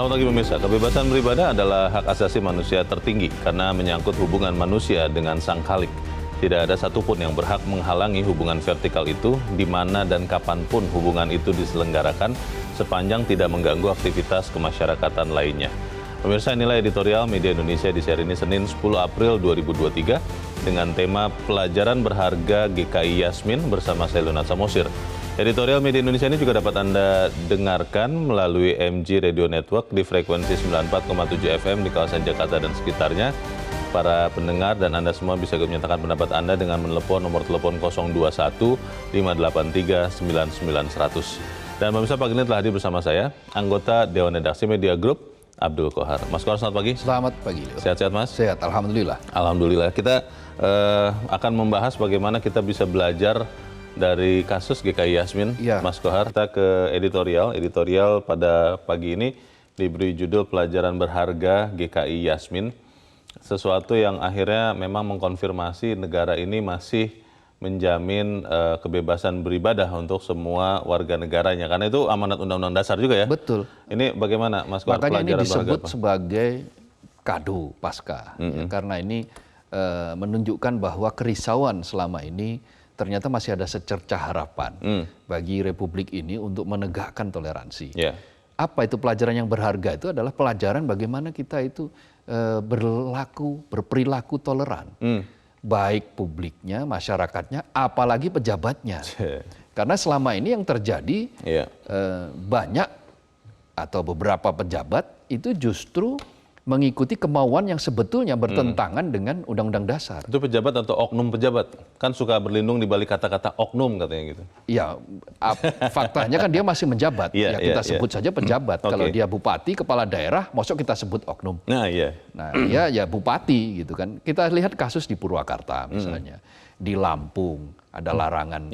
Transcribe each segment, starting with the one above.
Selamat pagi pemirsa, kebebasan beribadah adalah hak asasi manusia tertinggi karena menyangkut hubungan manusia dengan Sang Khalik. Tidak ada satupun yang berhak menghalangi hubungan vertikal itu di mana dan kapanpun hubungan itu diselenggarakan sepanjang tidak mengganggu aktivitas kemasyarakatan lainnya. Pemirsa, inilah editorial Media Indonesia di seri ini Senin 10 April 2023 dengan tema Pelajaran Berharga GKI Yasmin bersama saya Lunat Samosir. Editorial Media Indonesia ini juga dapat Anda dengarkan melalui MG Radio Network di frekuensi 94,7 FM di kawasan Jakarta dan sekitarnya. Para pendengar dan Anda semua bisa menyatakan pendapat Anda dengan menelepon nomor telepon 021 583 99 100. Dan pemirsa, pagi ini telah hadir bersama saya, anggota Dewan Redaksi Media Group, Abdul Kohar. Mas Kohar, selamat pagi. Selamat pagi. Sehat-sehat, Mas? Sehat, Alhamdulillah. Alhamdulillah. Kita akan membahas bagaimana kita bisa belajar dari kasus GKI Yasmin, ya. Mas Kohar. Kita ke editorial pada pagi ini diberi judul Pelajaran Berharga GKI Yasmin. Sesuatu yang akhirnya memang mengkonfirmasi negara ini masih menjamin kebebasan beribadah untuk semua warga negaranya. Karena itu amanat Undang-Undang Dasar juga ya? Betul. Ini bagaimana, Mas Kohar? Makanya ini disebut sebagai kado Paskah. Ya, karena ini menunjukkan bahwa kerisauan selama ini ternyata masih ada secercah harapan bagi Republik ini untuk menegakkan toleransi. Yeah. Apa itu pelajaran yang berharga? Itu adalah pelajaran bagaimana kita itu berperilaku toleran. Baik publiknya, masyarakatnya, apalagi pejabatnya. Karena selama ini yang terjadi banyak atau beberapa pejabat itu justru mengikuti kemauan yang sebetulnya bertentangan dengan Undang-Undang Dasar. Itu pejabat atau oknum pejabat? Kan suka berlindung di balik kata-kata oknum katanya gitu. Iya, faktanya kan dia masih menjabat. Kita sebut saja pejabat. Kalau dia bupati, kepala daerah, mosok kita sebut oknum. Nah, dia ya bupati gitu kan. Kita lihat kasus di Purwakarta misalnya. Di Lampung ada larangan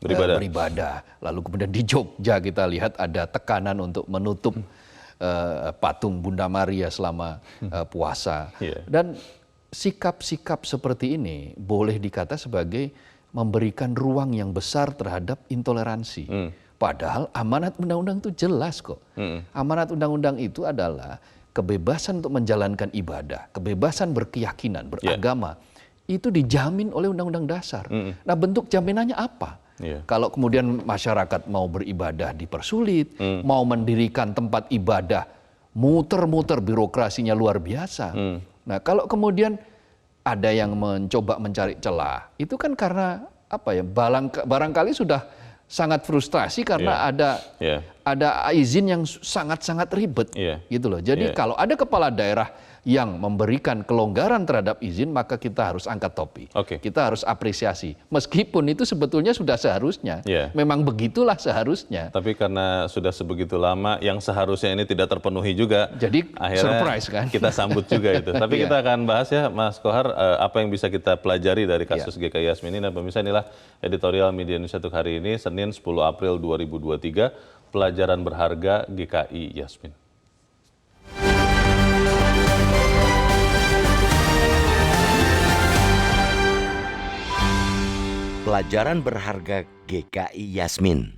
beribadah. Lalu kemudian di Jogja kita lihat ada tekanan untuk menutup patung Bunda Maria selama puasa. Dan sikap-sikap seperti ini boleh dikata sebagai memberikan ruang yang besar terhadap intoleransi. Padahal amanat undang-undang itu jelas kok. Amanat undang-undang itu adalah kebebasan untuk menjalankan ibadah, kebebasan berkeyakinan, beragama. Itu dijamin oleh Undang-Undang Dasar. Nah, bentuk jaminannya apa? Kalau kemudian masyarakat mau beribadah dipersulit, mau mendirikan tempat ibadah, muter-muter birokrasinya luar biasa. Nah, kalau kemudian ada yang mencoba mencari celah, itu kan karena apa ya? Barangkali sudah sangat frustrasi karena ada izin yang sangat-sangat ribet, gitu loh. Jadi kalau ada kepala daerah yang memberikan kelonggaran terhadap izin, maka kita harus angkat topi. Kita harus apresiasi. Meskipun itu sebetulnya sudah seharusnya. Memang begitulah seharusnya. Tapi karena sudah sebegitu lama, yang seharusnya ini tidak terpenuhi juga. Jadi akhirnya surprise kan? Kita sambut juga itu. Tapi kita akan bahas ya, Mas Kohar, apa yang bisa kita pelajari dari kasus GKI Yasmin ini. Dan pemirsa, inilah editorial Media Indonesia untuk hari ini, Senin 10 April 2023, Pelajaran Berharga GKI Yasmin. Pelajaran berharga GKI Yasmin.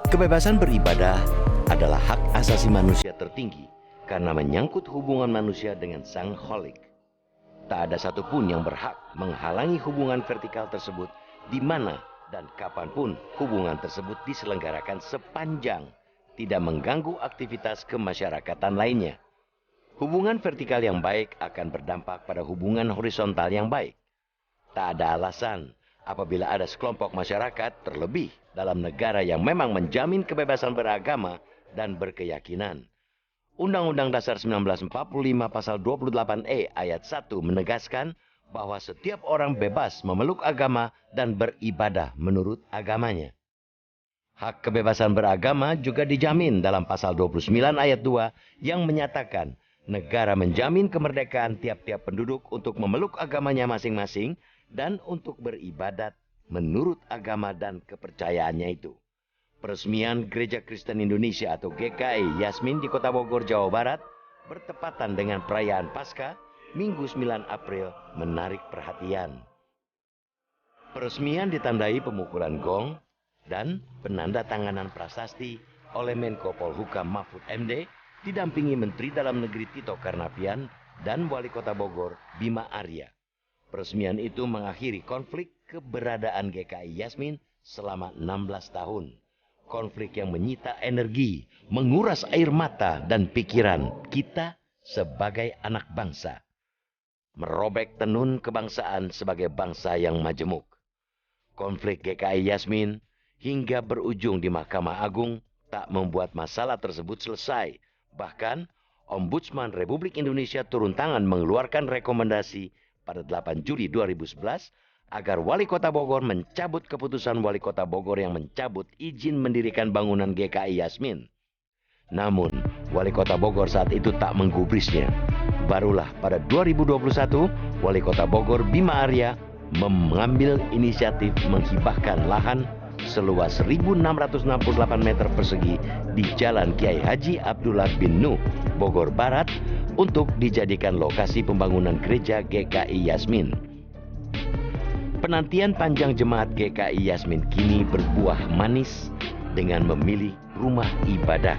Kebebasan beribadah adalah hak asasi manusia tertinggi karena menyangkut hubungan manusia dengan Sang Khalik. Tak ada satupun yang berhak menghalangi hubungan vertikal tersebut di mana dan kapanpun hubungan tersebut diselenggarakan sepanjang tidak mengganggu aktivitas kemasyarakatan lainnya. Hubungan vertikal yang baik akan berdampak pada hubungan horizontal yang baik. Tak ada alasan apabila ada sekelompok masyarakat, terlebih dalam negara yang memang menjamin kebebasan beragama dan berkeyakinan. Undang-Undang Dasar 1945 pasal 28E ayat 1 menegaskan bahwa setiap orang bebas memeluk agama dan beribadah menurut agamanya. Hak kebebasan beragama juga dijamin dalam pasal 29 ayat 2 yang menyatakan negara menjamin kemerdekaan tiap-tiap penduduk untuk memeluk agamanya masing-masing dan untuk beribadat menurut agama dan kepercayaannya itu. Peresmian Gereja Kristen Indonesia atau GKI Yasmin di Kota Bogor, Jawa Barat bertepatan dengan perayaan Paskah Minggu 9 April menarik perhatian. Peresmian ditandai pemukulan gong dan penandatanganan prasasti oleh Menko Polhukam Mahfud MD didampingi Menteri Dalam Negeri Tito Karnavian dan Wali Kota Bogor Bima Arya. Peresmian itu mengakhiri konflik keberadaan GKI Yasmin selama 16 tahun. Konflik yang menyita energi, menguras air mata dan pikiran kita sebagai anak bangsa. Merobek tenun kebangsaan sebagai bangsa yang majemuk. Konflik GKI Yasmin hingga berujung di Mahkamah Agung tak membuat masalah tersebut selesai. Bahkan, Ombudsman Republik Indonesia turun tangan mengeluarkan rekomendasi pada 8 Juli 2011 agar Wali Kota Bogor mencabut keputusan Wali Kota Bogor yang mencabut izin mendirikan bangunan GKI Yasmin. Namun, Wali Kota Bogor saat itu tak menggubrisnya. Barulah pada 2021, Wali Kota Bogor Bima Arya mengambil inisiatif menghibahkan lahan seluas 1.668 meter persegi di Jalan Kiai Haji Abdullah bin Nuh, Bogor Barat, untuk dijadikan lokasi pembangunan gereja GKI Yasmin. Penantian panjang jemaat GKI Yasmin kini berbuah manis dengan memilih rumah ibadah.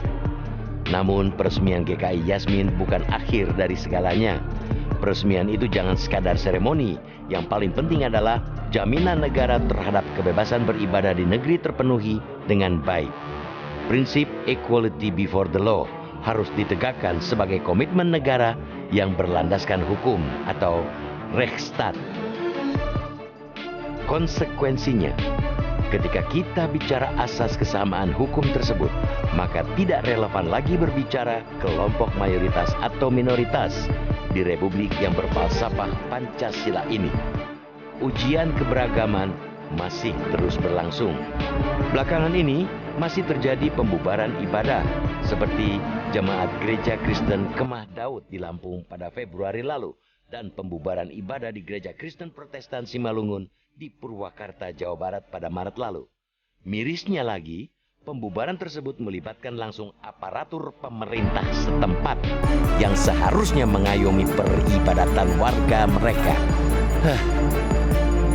Namun peresmian GKI Yasmin bukan akhir dari segalanya. Peresmian itu jangan sekadar seremoni. Yang paling penting adalah jaminan negara terhadap kebebasan beribadah di negeri terpenuhi dengan baik. Prinsip equality before the law harus ditegakkan sebagai komitmen negara yang berlandaskan hukum atau Rechtsstaat. Konsekuensinya, ketika kita bicara asas kesamaan hukum tersebut, maka tidak relevan lagi berbicara kelompok mayoritas atau minoritas di republik yang berfalsafah Pancasila ini. Ujian keberagaman masih terus berlangsung. Belakangan ini masih terjadi pembubaran ibadah seperti jemaat Gereja Kristen Kemah Daud di Lampung pada Februari lalu dan pembubaran ibadah di Gereja Kristen Protestan Simalungun di Purwakarta, Jawa Barat pada Maret lalu. Mirisnya lagi, pembubaran tersebut melibatkan langsung aparatur pemerintah setempat yang seharusnya mengayomi peribadatan warga mereka.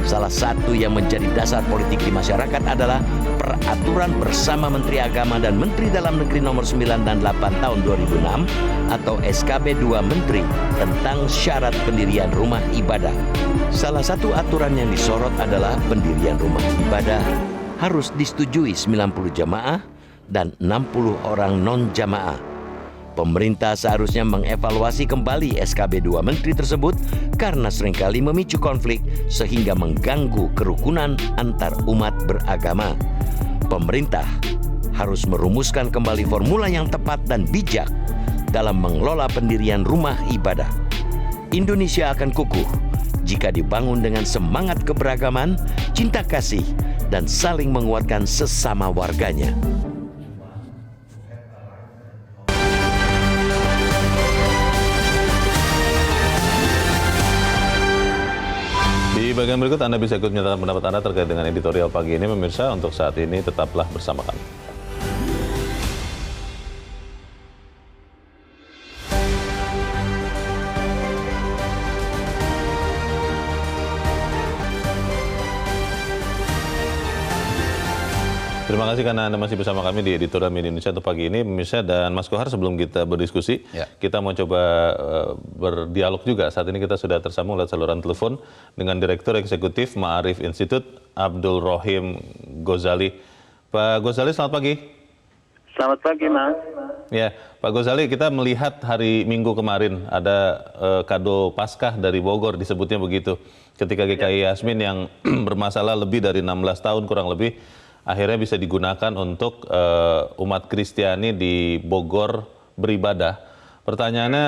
Salah satu yang menjadi dasar politik di masyarakat adalah peraturan bersama Menteri Agama dan Menteri Dalam Negeri nomor 9 dan 8 tahun 2006 atau SKB 2 Menteri tentang syarat pendirian rumah ibadah. Salah satu aturan yang disorot adalah pendirian rumah ibadah harus disetujui 90 jamaah dan 60 orang non-jamaah. Pemerintah seharusnya mengevaluasi kembali SKB 2 Menteri tersebut karena seringkali memicu konflik sehingga mengganggu kerukunan antar umat beragama. Pemerintah harus merumuskan kembali formula yang tepat dan bijak dalam mengelola pendirian rumah ibadah. Indonesia akan kukuh jika dibangun dengan semangat keberagaman, cinta kasih, dan saling menguatkan sesama warganya. Di bagian berikut Anda bisa ikut menyatakan pendapat Anda terkait dengan editorial pagi ini. Pemirsa, untuk saat ini tetaplah bersama kami. Terima kasih karena Anda masih bersama kami di editorial Media Indonesia untuk pagi ini, pemirsa. Dan Mas Kohar, sebelum kita berdiskusi, kita mau coba berdialog juga. Saat ini kita sudah tersambung lewat saluran telepon dengan Direktur Eksekutif Ma'arif Institute, Abdul Rohim Ghazali. Pak Ghazali, selamat pagi. Selamat pagi, Mas. Ya, Pak Ghazali, kita melihat hari Minggu kemarin ada kado Paskah dari Bogor, disebutnya begitu. Ketika GKI Yasmin yang bermasalah lebih dari 16 tahun kurang lebih, akhirnya bisa digunakan untuk umat Kristiani di Bogor beribadah. Pertanyaannya,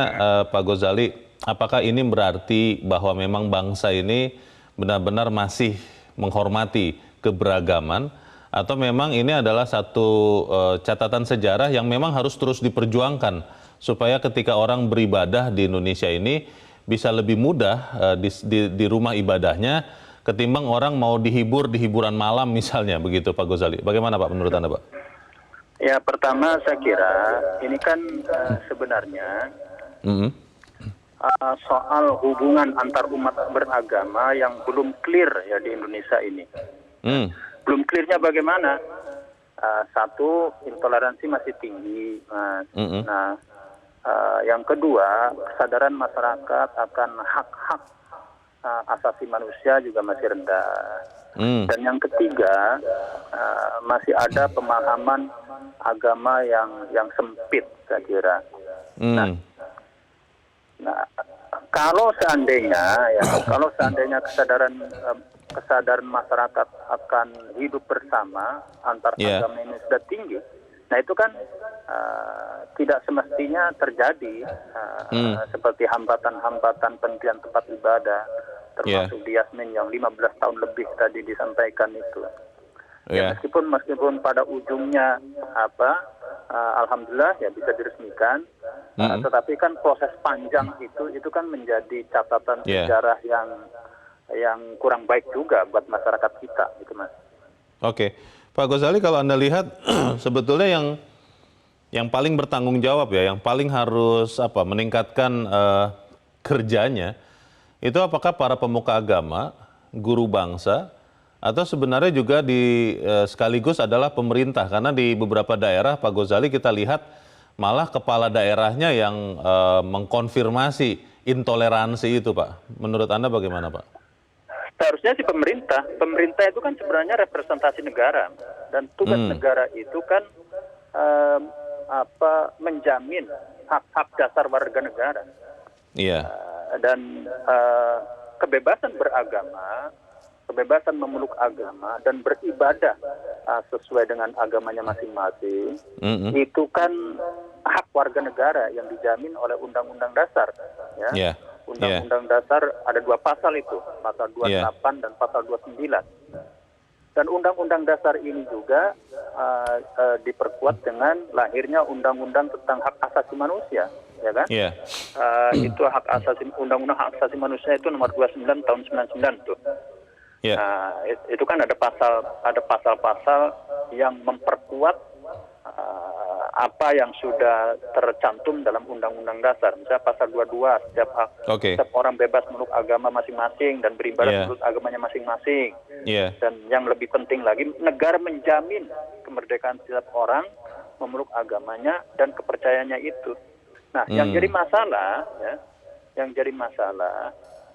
Pak Ghazali, apakah ini berarti bahwa memang bangsa ini benar-benar masih menghormati keberagaman, atau memang ini adalah satu catatan sejarah yang memang harus terus diperjuangkan supaya ketika orang beribadah di Indonesia ini bisa lebih mudah di rumah ibadahnya ketimbang orang mau dihibur di hiburan malam misalnya, begitu Pak Ghazali. Bagaimana Pak menurut Anda, Pak? Ya, pertama saya kira ini kan sebenarnya soal hubungan antar umat beragama yang belum clear ya di Indonesia ini. Belum clearnya bagaimana? Satu, intoleransi masih tinggi, Mas. Nah, yang kedua, kesadaran masyarakat akan hak-hak asasi manusia juga masih rendah. Dan yang ketiga, masih ada pemahaman agama yang sempit, saya kira. Nah, kalau seandainya kesadaran masyarakat akan hidup bersama antar agama ini sudah tinggi, nah itu kan tidak semestinya terjadi seperti hambatan-hambatan pendirian tempat ibadah, termasuk di Yasmin yang 15 tahun lebih tadi disampaikan itu. Ya, meskipun pada ujungnya alhamdulillah ya bisa diresmikan, tetapi kan proses panjang itu kan menjadi catatan sejarah yang kurang baik juga buat masyarakat kita, gitu Mas. Oke, Pak Ghazali, kalau Anda lihat sebetulnya yang paling bertanggung jawab ya, yang paling harus meningkatkan kerjanya itu apakah para pemuka agama, guru bangsa, atau sebenarnya juga sekaligus adalah pemerintah? Karena di beberapa daerah, Pak Ghazali, kita lihat malah kepala daerahnya yang mengkonfirmasi intoleransi itu, Pak. Menurut Anda bagaimana, Pak? Seharusnya sih pemerintah. Pemerintah itu kan sebenarnya representasi negara, dan tugas negara itu kan menjamin hak-hak dasar warga negara. Iya. Dan kebebasan beragama, kebebasan memeluk agama dan beribadah sesuai dengan agamanya masing-masing, itu kan hak warga negara yang dijamin oleh Undang-Undang Dasar. Ya. Undang-Undang Dasar ada 2 pasal itu, pasal 28 dan pasal 29. Dan Undang-Undang Dasar ini juga diperkuat dengan lahirnya Undang-Undang tentang Hak Asasi Manusia, ya kan? Itu Undang-Undang Hak Asasi Manusia itu nomor 29 tahun 99 tuh. Nah, itu kan ada pasal-pasal yang memperkuat apa yang sudah tercantum dalam Undang-Undang Dasar. Misalnya pasal 22, setiap orang bebas menurut agama masing-masing dan beribadah menurut agamanya masing-masing. Dan yang lebih penting lagi, negara menjamin kemerdekaan setiap orang memeluk agamanya dan kepercayaannya itu. Nah, yang jadi masalah,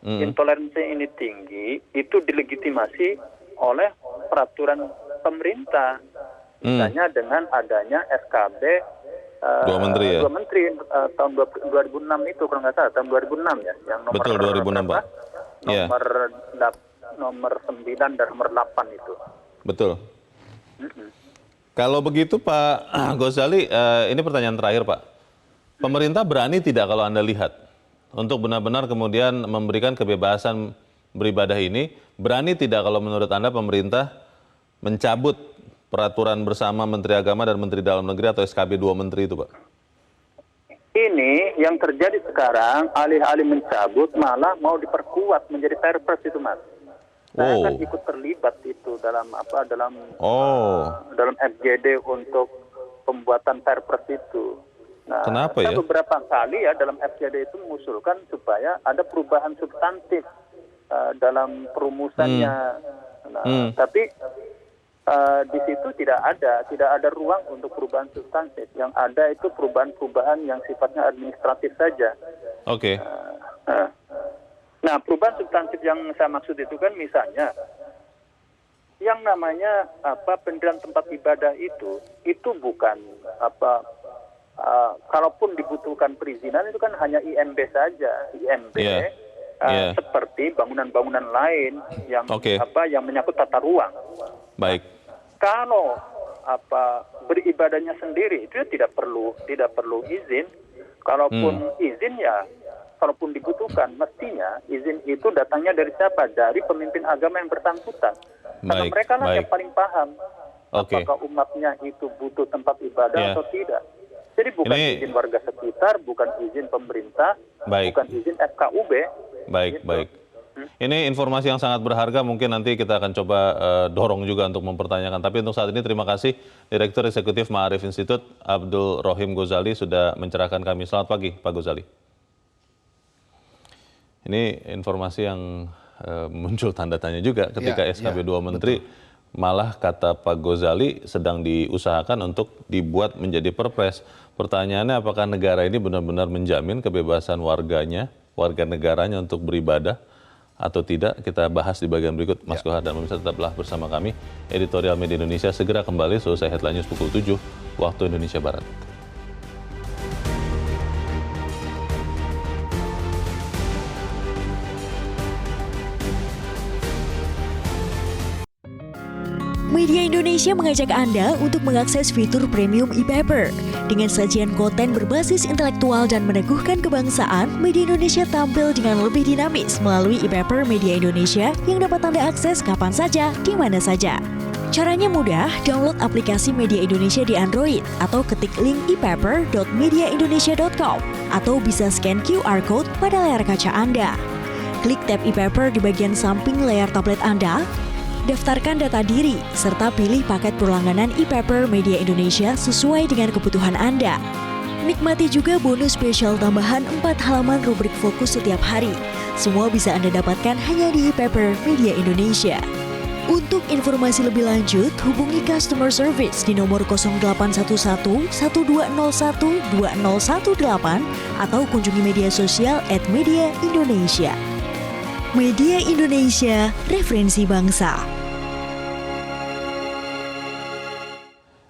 intoleransi ini tinggi, itu dilegitimasi oleh peraturan pemerintah. Misalnya dengan adanya SKB dua menteri tahun 2006 itu, kalau nggak salah tahun 2006 ya, yang nomor 2006 Pak. Nomor 9 dan nomor 8 itu. Betul. Kalau begitu Pak Ghazali, ini pertanyaan terakhir Pak. Pemerintah berani tidak kalau Anda lihat untuk benar-benar kemudian memberikan kebebasan beribadah ini, berani tidak kalau menurut Anda pemerintah mencabut peraturan bersama Menteri Agama dan Menteri Dalam Negeri atau SKB 2 Menteri itu, Pak? Ini yang terjadi sekarang, alih-alih mencabut malah mau diperkuat menjadi perpres itu, Mas. Saya kan ikut terlibat itu dalam FGD untuk pembuatan perpres itu. Nah, kenapa ya? Beberapa kali ya dalam FGD itu mengusulkan supaya ada perubahan substantif dalam perumusannya. Tapi di situ tidak ada ruang untuk perubahan substantif. Yang ada itu perubahan-perubahan yang sifatnya administratif saja. Oke. Nah, perubahan substantif yang saya maksud itu kan misalnya yang namanya pendirian tempat ibadah itu bukan kalaupun dibutuhkan perizinan itu kan hanya IMB saja, seperti bangunan-bangunan lain yang yang menyangkut tata ruang. Baik. Kalau beribadahnya sendiri itu tidak perlu izin. Kalaupun izin ya, kalaupun dibutuhkan, mestinya izin itu datangnya dari siapa? Dari pemimpin agama yang bersangkutan. Karena mereka lah yang paling paham apakah umatnya itu butuh tempat ibadah atau tidak. Jadi bukan izin warga sekitar, bukan izin pemerintah, bukan izin FKUB. Baik. Ini informasi yang sangat berharga, mungkin nanti kita akan coba dorong juga untuk mempertanyakan. Tapi untuk saat ini terima kasih Direktur Eksekutif Ma'arif Institute Abdul Rohim Ghazali sudah mencerahkan kami. Selamat pagi Pak Ghazali. Ini informasi yang muncul tanda tanya juga ketika SKB 2 Menteri, malah kata Pak Ghazali sedang diusahakan untuk dibuat menjadi perpres. Pertanyaannya, apakah negara ini benar-benar menjamin kebebasan warganya, warga negaranya untuk beribadah atau tidak? Kita bahas di bagian berikut, Mas Kohar dan pemirsa, tetaplah bersama kami. Editorial Media Indonesia segera kembali selesai Headline News pukul 7 waktu Indonesia Barat. Media Indonesia mengajak Anda untuk mengakses fitur premium e-paper. Dengan sajian konten berbasis intelektual dan meneguhkan kebangsaan, Media Indonesia tampil dengan lebih dinamis melalui e-paper Media Indonesia yang dapat Anda akses kapan saja, di mana saja. Caranya mudah, download aplikasi Media Indonesia di Android atau ketik link e-paper.mediaindonesia.com atau bisa scan QR Code pada layar kaca Anda. Klik tab e-paper di bagian samping layar tablet Anda, daftarkan data diri, serta pilih paket berlangganan e-paper Media Indonesia sesuai dengan kebutuhan Anda. Nikmati juga bonus spesial tambahan 4 halaman rubrik fokus setiap hari. Semua bisa Anda dapatkan hanya di e-paper Media Indonesia. Untuk informasi lebih lanjut, hubungi customer service di nomor 0811 1201 2018 atau kunjungi media sosial @Media Indonesia. Media Indonesia, referensi bangsa.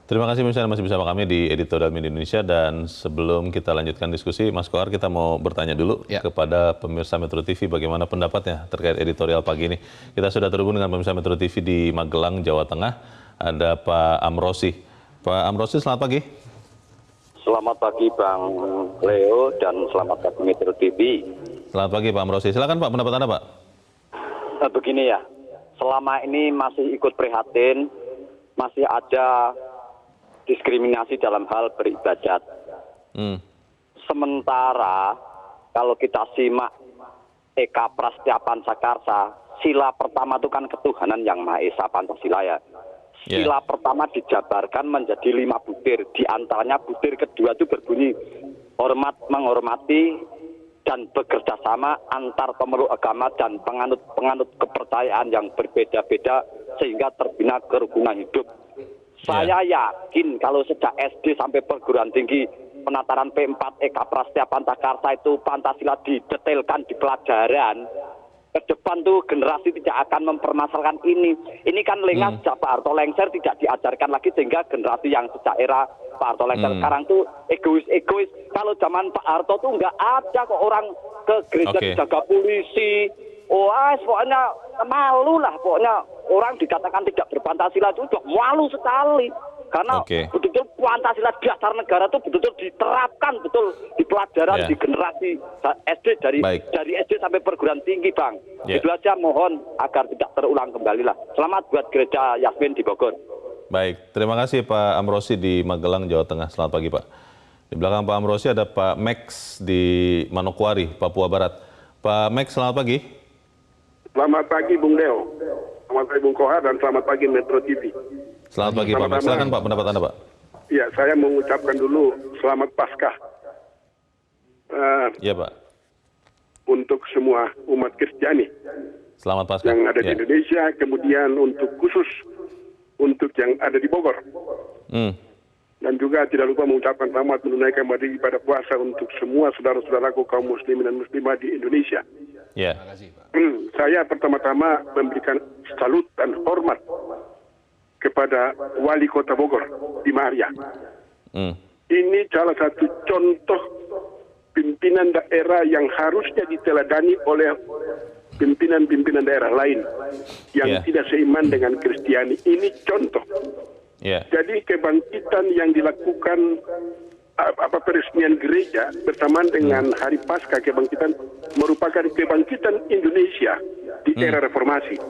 Terima kasih pemirsa masih bersama kami di Editorial Media Indonesia, dan sebelum kita lanjutkan diskusi, Mas Kohar, kita mau bertanya dulu kepada pemirsa Metro TV bagaimana pendapatnya terkait editorial pagi ini. Kita sudah terhubung dengan pemirsa Metro TV di Magelang, Jawa Tengah. Ada Pak Amrosi. Pak Amrosi, selamat pagi. Selamat pagi Bang Leo dan selamat pagi Metro TV. Selamat pagi Pak Amrosi. Silakan Pak, pendapat Anda Pak. Begini ya, selama ini masih ikut prihatin, masih ada diskriminasi dalam hal beribadat. Sementara kalau kita simak Eka Prastya Pancakarsa, sila pertama itu kan ketuhanan yang Maha Esa, Pancasila ya. Sila pertama dijabarkan menjadi 5 butir. Di antaranya butir kedua itu berbunyi hormat menghormati dan bekerja sama antar pemeluk agama dan penganut kepercayaan yang berbeda-beda sehingga terbina kerukunan hidup. Saya yakin kalau sejak SD sampai perguruan tinggi penataran P4 Eka Prastya Pancakarsa itu Pancasila didetailkan di pelajaran, ke depan tuh generasi tidak akan mempermasalahkan ini. Ini kan lengah sejak Pak Harto lengser tidak diajarkan lagi sehingga generasi yang sejak era Pak Harto lengser sekarang tuh egois. Kalau zaman Pak Harto tuh nggak ada kok orang ke gereja dijaga polisi. Pokoknya malu lah, pokoknya orang dikatakan tidak berpancasila itu udah malu sekali. Karena betul-betul Pancasila dasar negara itu betul-betul diterapkan betul di pelajaran di generasi SD dari SD sampai perguruan tinggi, Bang. Itu aja, mohon agar tidak terulang kembali lah. Selamat buat Gereja Yasmin di Bogor. Baik, terima kasih Pak Amrosi di Magelang, Jawa Tengah. Selamat pagi Pak. Di belakang Pak Amrosi ada Pak Max di Manokwari, Papua Barat. Pak Max, selamat pagi. Selamat pagi Bung Leo, selamat pagi Bung Kohar, dan selamat pagi Metro TV. Selamat pagi Pak Max, silakan Pak pendapat Anda Pak. Ya, saya mengucapkan dulu selamat Paskah. Iya Pak. Untuk semua umat Kristiani. Selamat Paskah. Yang ada di Indonesia, kemudian untuk khusus untuk yang ada di Bogor. Dan juga tidak lupa mengucapkan selamat menunaikan ibadah puasa untuk semua saudara-saudaraku kaum muslimin dan muslimah di Indonesia. Ya. Saya pertama-tama memberikan salut dan hormat kepada Wali Kota Bogor, Bima Arya. Ini salah satu contoh pimpinan daerah yang harusnya diteladani oleh pimpinan-pimpinan daerah lain yang tidak seiman dengan Kristiani. Ini contoh. Jadi kebangkitan yang dilakukan peresmian gereja bersamaan dengan Hari Paskah, kebangkitan merupakan kebangkitan Indonesia di era reformasi.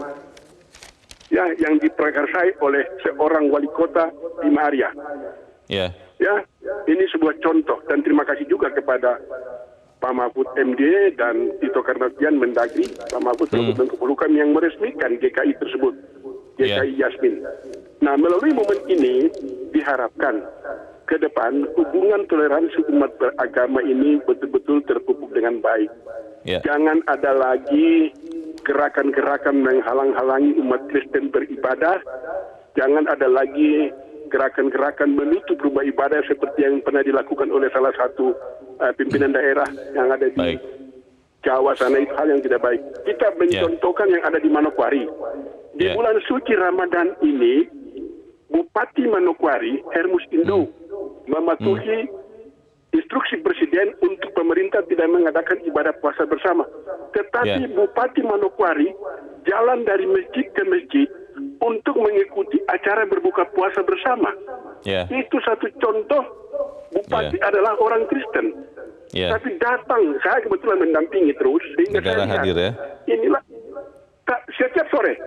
Ya, yang diprakarsai oleh seorang wali kota Bima Arya. Ya, ini sebuah contoh, dan terima kasih juga kepada Pak Mahfud MD dan Tito Karnavian Mendagri, Pak Mahfud Menko Polhukam yang meresmikan GKI tersebut, GKI Yasmin. Nah, melalui momen ini diharapkan ke depan hubungan toleransi umat beragama ini betul-betul terpupuk dengan baik. jangan ada lagi gerakan-gerakan menghalang-halangi umat Kristen beribadah, jangan ada lagi gerakan-gerakan menutup rumah ibadah seperti yang pernah dilakukan oleh salah satu pimpinan daerah yang ada di Jawa sana. Itu hal yang tidak baik. Kita mencontohkan yang ada di Manokwari. Di bulan suci Ramadan ini, Bupati Manokwari, Hermus Indu, mematuhi instruksi Presiden untuk pemerintah tidak mengadakan ibadah puasa bersama. Tetapi Bupati Manokwari jalan dari masjid ke masjid untuk mengikuti acara berbuka puasa bersama. Itu satu contoh, Bupati adalah orang Kristen. Tapi datang, saya kebetulan mendampingi terus, sehingga negara saya hadir lihat, inilah setiap sore.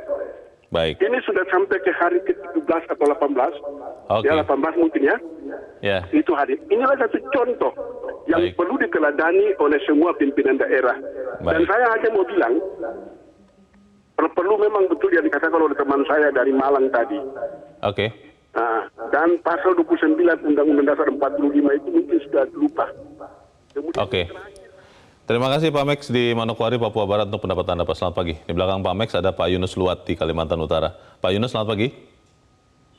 Baik. Ini sudah sampai ke hari ke-17 atau 18. Ya 18 mungkin ya. Itu hadir. Inilah satu contoh yang perlu diteladani oleh semua pimpinan daerah. Dan saya hanya mau bilang, perlu memang betul yang dikatakan oleh teman saya dari Malang tadi. Dan pasal 29 Undang-Undang Dasar 45 itu mungkin sudah lupa. Terima kasih Pak Max di Manokwari, Papua Barat untuk pendapat Anda, Pak. Selamat pagi. Di belakang Pak Max ada Pak Yunus Luat di Kalimantan Utara. Pak Yunus, selamat pagi.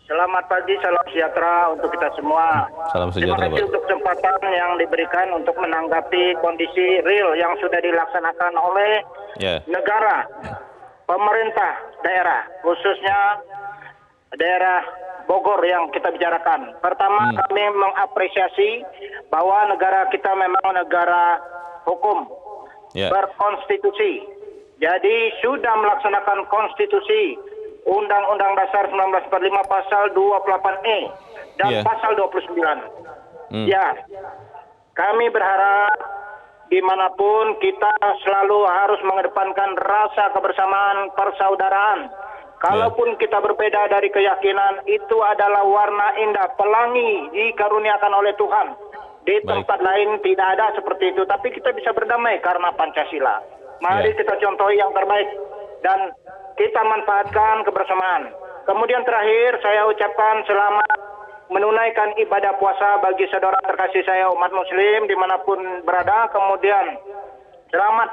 Selamat pagi, salam sejahtera untuk kita semua. Salam sejahtera, Terima kasih untuk kesempatan yang diberikan untuk menanggapi kondisi real yang sudah dilaksanakan oleh negara, pemerintah daerah, khususnya daerah Bogor yang kita bicarakan. Pertama, kami mengapresiasi bahwa negara kita memang negara hukum, berkonstitusi. Jadi sudah melaksanakan konstitusi Undang-Undang Dasar 1945 pasal 28E dan pasal 29. Kami berharap dimanapun kita selalu harus mengedepankan rasa kebersamaan, persaudaraan. Kalaupun kita berbeda dari keyakinan, itu adalah warna indah, pelangi dikaruniakan oleh Tuhan. Di tempat lain tidak ada seperti itu, tapi kita bisa berdamai karena Pancasila. Mari kita contohi yang terbaik dan kita manfaatkan kebersamaan. Kemudian terakhir saya ucapkan selamat menunaikan ibadah puasa bagi saudara terkasih saya umat muslim dimanapun berada. Kemudian selamat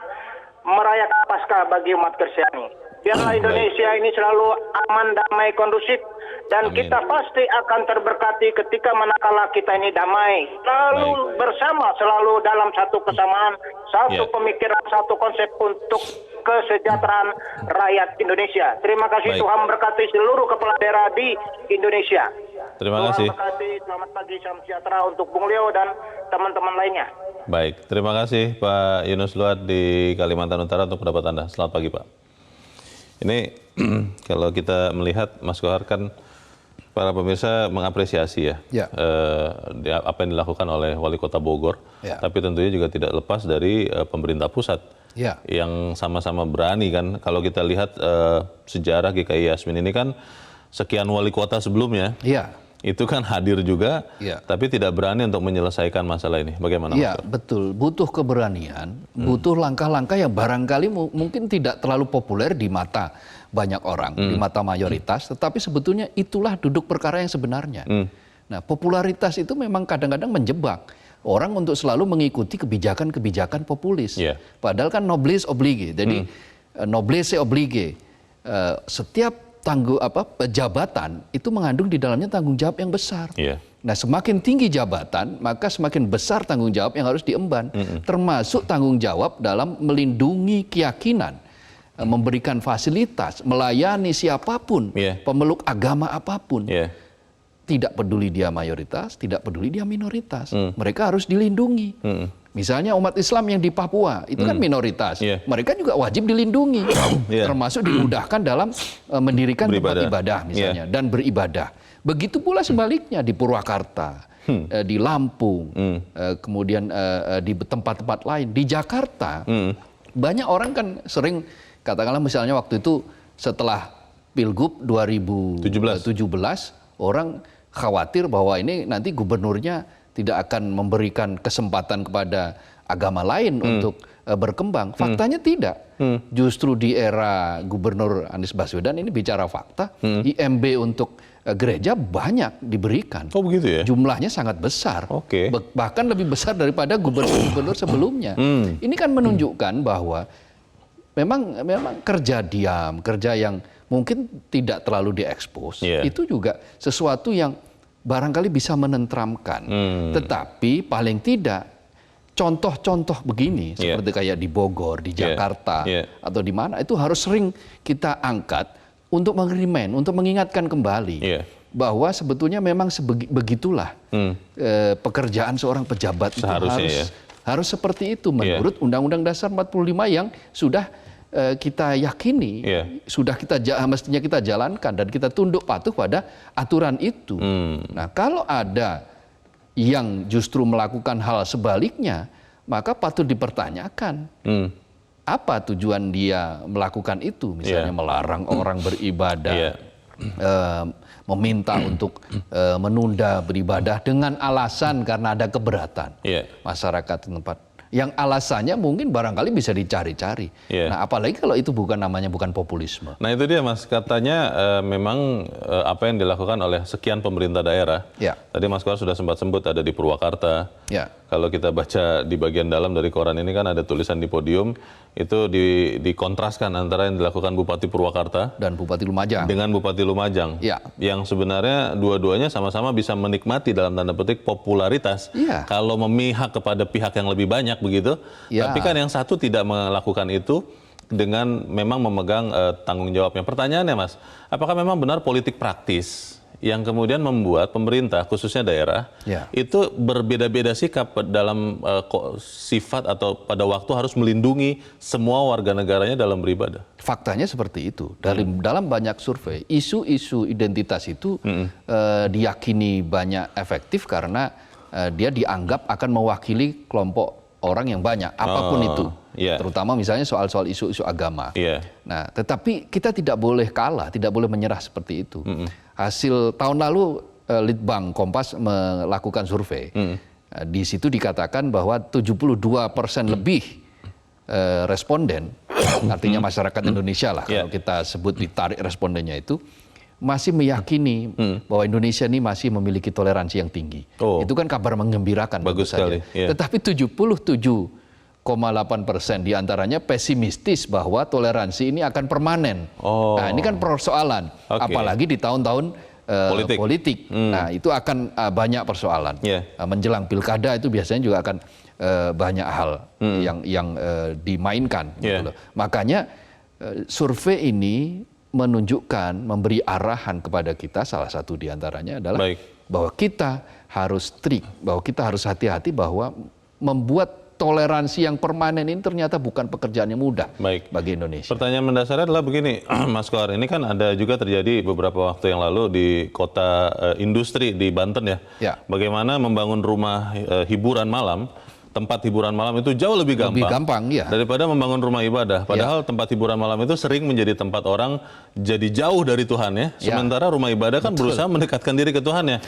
merayakan Paskah bagi umat Kristiani. Biarlah Indonesia ini selalu aman, damai, kondusif. Dan kita pasti akan terberkati ketika manakala kita ini damai. Selalu bersama, selalu dalam satu kesamaan, satu pemikiran, satu konsep untuk kesejahteraan rakyat Indonesia. Terima kasih. Tuhan memberkati seluruh kepala daerah di Indonesia. Terima kasih. Tuhan memberkati. Selamat pagi, salam sejahtera untuk Bung Leo dan teman-teman lainnya. Baik, terima kasih Pak Yunus Luat di Kalimantan Utara untuk pendapat Anda. Selamat pagi Pak. Ini kalau kita melihat Mas Kohar kan para pemirsa mengapresiasi apa yang dilakukan oleh Wali Kota Bogor, tapi tentunya juga tidak lepas dari pemerintah pusat yang sama-sama berani kan. Kalau kita lihat sejarah GKI Yasmin ini kan sekian wali kota sebelumnya, itu kan hadir juga, tapi tidak berani untuk menyelesaikan masalah ini. Bagaimana? Iya, betul. Butuh keberanian, butuh langkah-langkah yang barangkali mungkin tidak terlalu populer di mata banyak orang, di mata mayoritas, tetapi sebetulnya itulah duduk perkara yang sebenarnya. Nah, popularitas itu memang kadang-kadang menjebak orang untuk selalu mengikuti kebijakan-kebijakan populis. Padahal kan noblesse oblige. Jadi noblesse oblige. Setiap jabatan itu mengandung di dalamnya tanggung jawab yang besar. Nah, semakin tinggi jabatan, maka semakin besar tanggung jawab yang harus diemban. Termasuk tanggung jawab dalam melindungi keyakinan, memberikan fasilitas, melayani siapapun, pemeluk agama apapun. Tidak peduli dia mayoritas, tidak peduli dia minoritas. Mereka harus dilindungi. Misalnya umat Islam yang di Papua, itu kan minoritas. Mereka juga wajib dilindungi. Termasuk dimudahkan dalam mendirikan tempat ibadah misalnya, dan beribadah. Begitu pula sebaliknya di Purwakarta, di Lampung, kemudian di tempat-tempat lain. Di Jakarta, banyak orang kan sering, katakanlah misalnya waktu itu setelah Pilgub 2017, orang khawatir bahwa ini nanti gubernurnya tidak akan memberikan kesempatan kepada agama lain untuk berkembang. Faktanya tidak. Justru di era Gubernur Anies Baswedan ini bicara fakta, IMB untuk gereja banyak diberikan. Oh begitu ya? Jumlahnya sangat besar. Oke. Bahkan lebih besar daripada gubernur-gubernur sebelumnya. Ini kan menunjukkan bahwa memang kerja diam, kerja yang mungkin tidak terlalu diekspos, itu juga sesuatu yang barangkali bisa menenteramkan. Tetapi paling tidak contoh-contoh begini seperti kayak di Bogor, di Jakarta atau di mana itu harus sering kita angkat untuk mengerimen, untuk mengingatkan kembali bahwa sebetulnya memang begitulah pekerjaan seorang pejabat itu harus seperti itu menurut Undang-Undang Dasar 45 yang sudah kita yakini, mestinya kita jalankan dan kita tunduk patuh pada aturan itu. Nah, kalau ada yang justru melakukan hal sebaliknya, maka patut dipertanyakan. Apa tujuan dia melakukan itu? Misalnya melarang orang beribadah, meminta untuk menunda beribadah dengan alasan karena ada keberatan masyarakat tempat. Yang alasannya mungkin barangkali bisa dicari-cari. Nah, apalagi kalau itu bukan populisme. Nah itu dia Mas, katanya memang apa yang dilakukan oleh sekian pemerintah daerah. Tadi Mas Kohar sudah sempat sebut ada di Purwakarta. Kalau kita baca di bagian dalam dari koran ini kan ada tulisan di podium, itu dikontraskan antara yang dilakukan Bupati Purwakarta dan Bupati Lumajang. Dengan Bupati Lumajang. Yang sebenarnya dua-duanya sama-sama bisa menikmati dalam tanda petik popularitas. Kalau memihak kepada pihak yang lebih banyak begitu. Tapi kan yang satu tidak melakukan itu dengan memang memegang tanggung jawabnya. Pertanyaannya Mas, apakah memang benar politik praktis yang kemudian membuat pemerintah khususnya daerah itu berbeda-beda sikap dalam sifat atau pada waktu harus melindungi semua warga negaranya dalam beribadah? Faktanya seperti itu. Dalam banyak survei, isu-isu identitas itu diyakini banyak efektif karena dia dianggap akan mewakili kelompok orang yang banyak, apapun itu. Terutama misalnya soal-soal isu-isu agama. Nah, tetapi kita tidak boleh kalah, tidak boleh menyerah seperti itu. Hasil tahun lalu Litbang Kompas melakukan survei. Di situ dikatakan bahwa 72% lebih responden, artinya masyarakat Indonesia lah, kalau kita sebut ditarik respondennya itu, masih meyakini bahwa Indonesia ini masih memiliki toleransi yang tinggi. Itu kan kabar menggembirakan. Bagus sekali. Tetapi 77,8% diantaranya pesimistis bahwa toleransi ini akan permanen. Nah, ini kan persoalan, apalagi di tahun-tahun politik. Nah, itu akan banyak persoalan. Menjelang pilkada itu biasanya juga akan banyak hal yang dimainkan. Gitu loh. Makanya survei ini menunjukkan, memberi arahan kepada kita, salah satu diantaranya adalah bahwa kita harus strict, bahwa kita harus hati-hati bahwa membuat toleransi yang permanen ini ternyata bukan pekerjaan yang mudah bagi Indonesia. Pertanyaan mendasarnya adalah begini, Mas Kohar, ini kan ada juga terjadi beberapa waktu yang lalu di kota industri di Banten ya. Bagaimana membangun rumah hiburan malam, tempat hiburan malam itu jauh lebih gampang daripada membangun rumah ibadah. Padahal tempat hiburan malam itu sering menjadi tempat orang jadi jauh dari Tuhan ya. Sementara rumah ibadah kan berusaha mendekatkan diri ke Tuhan ya.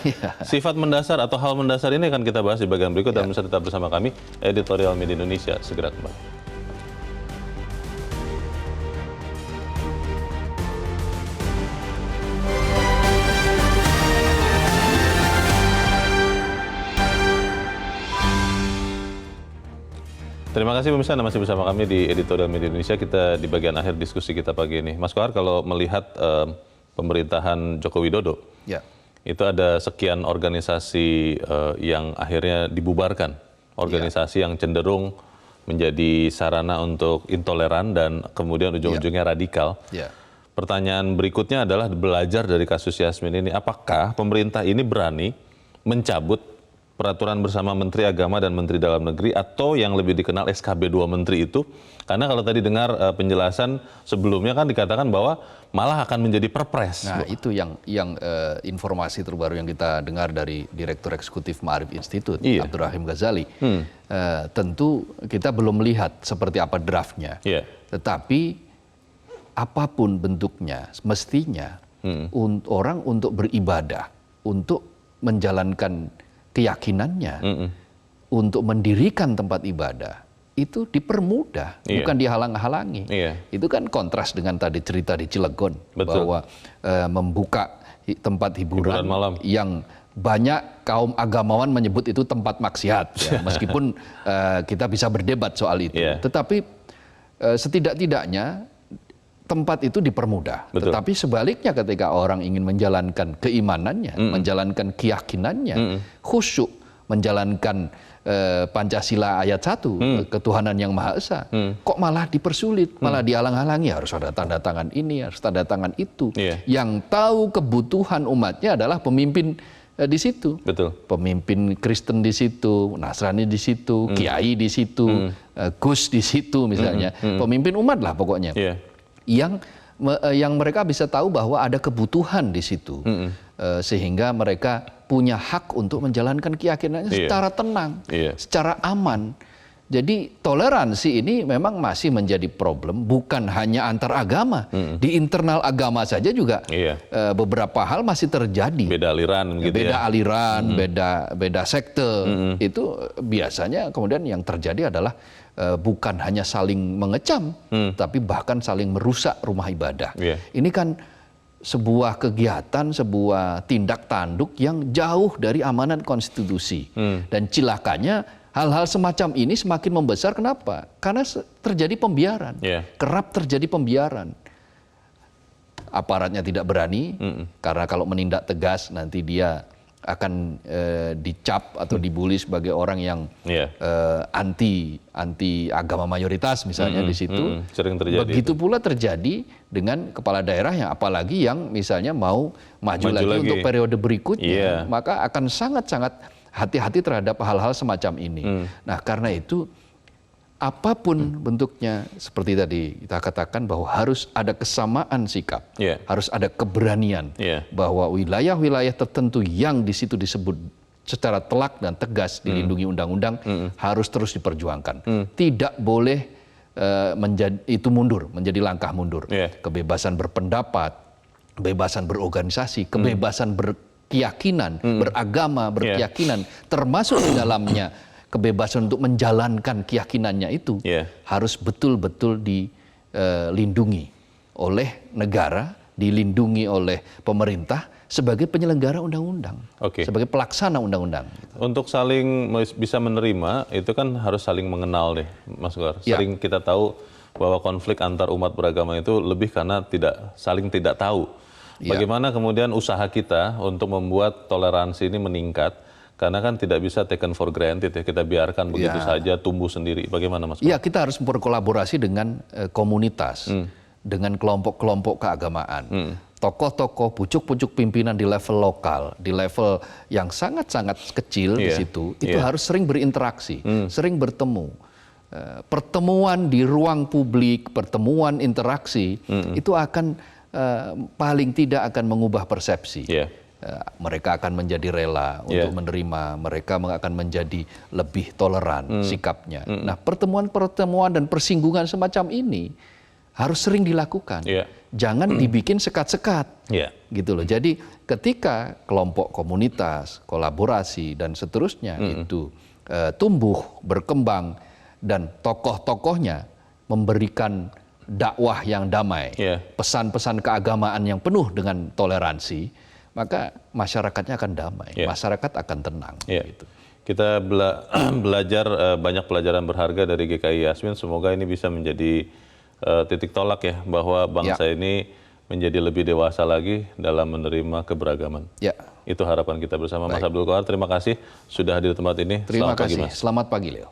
Sifat mendasar atau hal mendasar ini akan kita bahas di bagian berikut dan bisa tetap bersama kami. Editorial Media Indonesia segera kembali. Terima kasih pemirsa, Anda masih bersama kami di Editorial Media Indonesia. Kita di bagian akhir diskusi kita pagi ini. Mas Kohar, kalau melihat pemerintahan Joko Widodo, itu ada sekian organisasi yang akhirnya dibubarkan. Organisasi yang cenderung menjadi sarana untuk intoleran dan kemudian ujung-ujungnya radikal. Pertanyaan berikutnya adalah belajar dari kasus Yasmin ini. Apakah pemerintah ini berani mencabut peraturan bersama Menteri Agama dan Menteri Dalam Negeri atau yang lebih dikenal SKB 2 Menteri itu? Karena kalau tadi dengar penjelasan sebelumnya kan dikatakan bahwa malah akan menjadi perpres. Nah, itu yang informasi terbaru yang kita dengar dari Direktur Eksekutif Ma'arif Institute, Abdurrahim Ghazali. Tentu kita belum melihat seperti apa draftnya. Tetapi apapun bentuknya, mestinya orang untuk beribadah, untuk menjalankan keyakinannya, untuk mendirikan tempat ibadah, itu dipermudah, bukan dihalang-halangi. Itu kan kontras dengan tadi cerita di Cilegon. Betul. Bahwa membuka tempat hiburan malam yang banyak kaum agamawan menyebut itu tempat maksiat. Ya. Meskipun kita bisa berdebat soal itu. Tetapi setidak-tidaknya tempat itu dipermudah. Betul. Tetapi sebaliknya ketika orang ingin menjalankan keimanannya, menjalankan keyakinannya, khusyuk, menjalankan Pancasila ayat 1, ketuhanan yang Maha Esa, kok malah dipersulit, malah dihalang-halangi, harus ada tanda tangan ini, harus tanda tangan itu. Yang tahu kebutuhan umatnya adalah pemimpin di situ. Betul. Pemimpin Kristen di situ, Nasrani di situ, Kiai di situ, Gus di situ misalnya. Pemimpin umat lah pokoknya. Yang mereka bisa tahu bahwa ada kebutuhan di situ. Sehingga mereka punya hak untuk menjalankan keyakinannya secara tenang, secara aman. Jadi toleransi ini memang masih menjadi problem, bukan hanya antar agama. Di internal agama saja juga beberapa hal masih terjadi. Beda aliran gitu ya. Beda aliran, beda sekte. Itu biasanya kemudian yang terjadi adalah bukan hanya saling mengecam, tapi bahkan saling merusak rumah ibadah. Ini kan sebuah kegiatan, sebuah tindak tanduk yang jauh dari amanat konstitusi. Dan cilakanya hal-hal semacam ini semakin membesar. Kenapa? Karena terjadi pembiaran. Kerap terjadi pembiaran. Aparatnya tidak berani, karena kalau menindak tegas nanti dia akan dicap atau dibully sebagai orang yang anti agama mayoritas misalnya di situ. Sering terjadi. Begitu pula terjadi dengan kepala daerah yang apalagi yang misalnya mau maju lagi untuk periode berikutnya, maka akan sangat-sangat hati-hati terhadap hal-hal semacam ini. Nah, karena itu apapun bentuknya, seperti tadi kita katakan bahwa harus ada kesamaan sikap, harus ada keberanian, bahwa wilayah-wilayah tertentu yang di situ disebut secara telak dan tegas dilindungi undang-undang harus terus diperjuangkan. Tidak boleh itu mundur, menjadi langkah mundur. Kebebasan berpendapat, kebebasan berorganisasi, kebebasan berkeyakinan, beragama, berkeyakinan, termasuk di dalamnya kebebasan untuk menjalankan keyakinannya itu harus betul-betul dilindungi oleh negara, dilindungi oleh pemerintah sebagai penyelenggara undang-undang, sebagai pelaksana undang-undang. Untuk saling bisa menerima, itu kan harus saling mengenal deh, Mas Goar. Sering kita tahu bahwa konflik antar umat beragama itu lebih karena saling tidak tahu. Bagaimana kemudian usaha kita untuk membuat toleransi ini meningkat? Karena kan tidak bisa taken for granted ya, kita biarkan begitu saja tumbuh sendiri. Bagaimana Mas? Iya, kita harus berkolaborasi dengan komunitas, dengan kelompok-kelompok keagamaan. Tokoh-tokoh, pucuk-pucuk pimpinan di level lokal, di level yang sangat-sangat kecil di situ, itu harus sering berinteraksi, sering bertemu. Pertemuan di ruang publik, pertemuan interaksi, itu akan paling tidak akan mengubah persepsi. Mereka akan menjadi rela untuk menerima, mereka akan menjadi lebih toleran sikapnya. Nah, pertemuan-pertemuan dan persinggungan semacam ini harus sering dilakukan. Jangan dibikin sekat-sekat. Gitu loh. Jadi ketika kelompok komunitas, kolaborasi dan seterusnya itu tumbuh, berkembang dan tokoh-tokohnya memberikan dakwah yang damai, pesan-pesan keagamaan yang penuh dengan toleransi, maka masyarakatnya akan damai, masyarakat akan tenang. Gitu. Kita belajar banyak pelajaran berharga dari GKI Yasmin. Semoga ini bisa menjadi titik tolak ya, bahwa bangsa ini menjadi lebih dewasa lagi dalam menerima keberagaman. Itu harapan kita bersama. Mas Abdul Qohar, terima kasih sudah hadir di tempat ini. Terima kasih. Mas. Selamat pagi, Leo.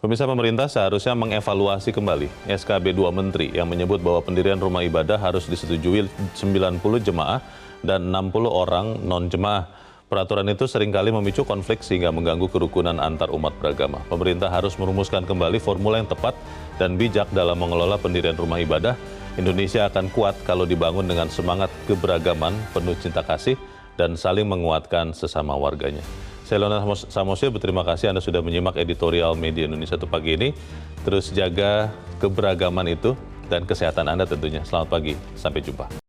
Pemirsa, pemerintah seharusnya mengevaluasi kembali SKB 2 Menteri yang menyebut bahwa pendirian rumah ibadah harus disetujui 90 jemaah dan 60 orang non-jemaah. Peraturan itu seringkali memicu konflik sehingga mengganggu kerukunan antar umat beragama. Pemerintah harus merumuskan kembali formula yang tepat dan bijak dalam mengelola pendirian rumah ibadah. Indonesia akan kuat kalau dibangun dengan semangat keberagaman, penuh cinta kasih, dan saling menguatkan sesama warganya. Saya Leonard Samosir, berterima kasih Anda sudah menyimak editorial Media Indonesia untuk pagi ini. Terus jaga keberagaman itu dan kesehatan Anda tentunya. Selamat pagi, sampai jumpa.